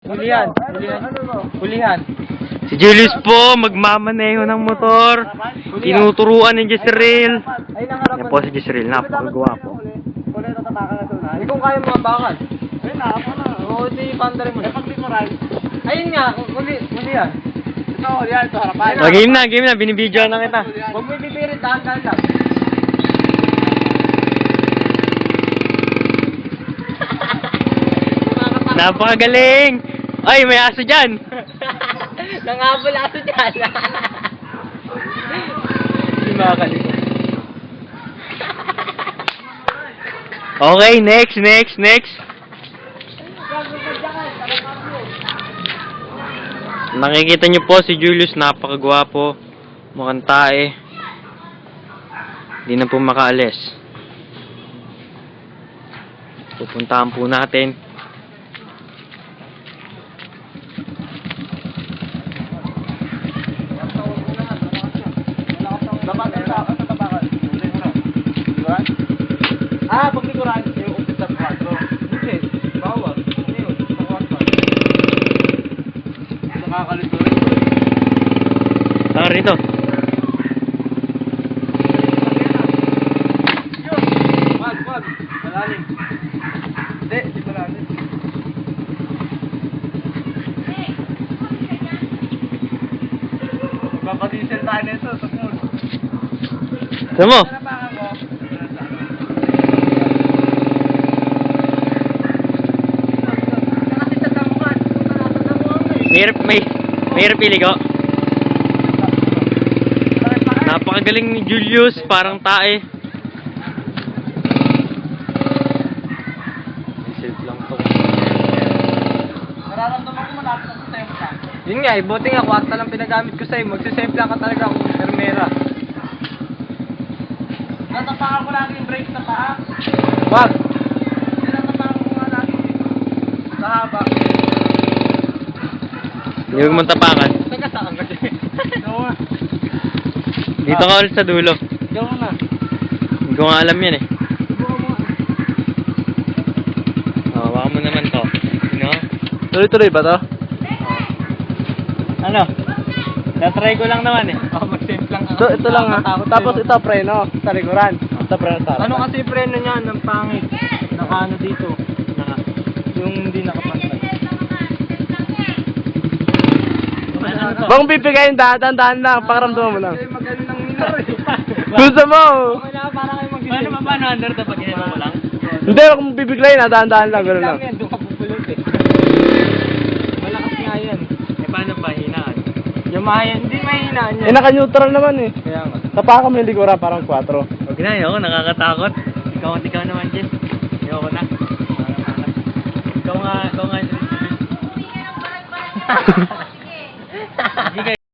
Hulihan. Hulihan. Si Julius po, magmamaneho ng motor. Tinuturuan ni Jezreel. Yan po si Jezreel, napakagawa po. Hindi kung kaya mga bakal. Ayun na, ako na. Oo, si Pandari mo na. Ayun nga, hulihan. Ito, hulihan, ito harapan. Oh, game na, binibidyo na kita. Huwag mo ibibirit, dahan-dahan lang. Napakagaling! Ay, may aso dyan! Nangabol aso dyan. Hindi makakalimut. Okay, next. Nakikita niyo po si Julius, napakagwapo. Mukhang tae. Hindi na po makaalis. Pupuntahan po natin. Pag likuran, yung umpis sa 4. Hindi, bawal. Ano yun? Sa 4. Nakakalito rin. Tara rito. Wag. Malalim. Hindi malalim. Papadiesel tayo nito, tugmul. Saan mo? May pili ko. Napakagaling ni Julius, parang tae. Safe lang to. Nararamdaman ko malapit ako sa sempla. Yun nga, buti nga, kwarta lang pinagamit ko sa'yo. Magsisempla ka talaga kung enfermera. Natapakan ko lagi yung brakes sa paa. Wag! Natapakan ko nga lagi dito. Sa haba. Hindi mo tapakan. Teka, saan kasi? Dito ka ulit sa dulo. Ikaw muna. Hindi ko nga alam yan eh. Subukan mo. Oh, baka mo naman to. Sino? Tuloy-tuloy ba to? Ano? Tatry ko lang naman eh. Mag-semplang ako. Ito lang ha. Tapos ito preno sa likuran. Ito preno sa harapan. Ano kasi preno niya ng pangit? Naka ano dito? Yung hindi nakapantay. Bang pipigayin dahan-dahan lang, pakaramdaman mo lang. Mag-ano ng minor eh. Gusto mo? Wala, para kayo mag-isip. Paano under to pag ginagawa mo lang? Hindi, kung bibiglayin na, dahan-dahan lang, gano'n lang. Doon ka pupulot eh. Malakas nga yan. Eh paano ba hinaan? Yung mahayan, hindi mahinaan yan. Eh, naka-neutral naman eh. Kaya nga. Tapakan mo yung likuran, parang 4. Huwag na, ayoko, nakakatakot. Ikaw naman, Jess. Ayoko na. Ikaw nga.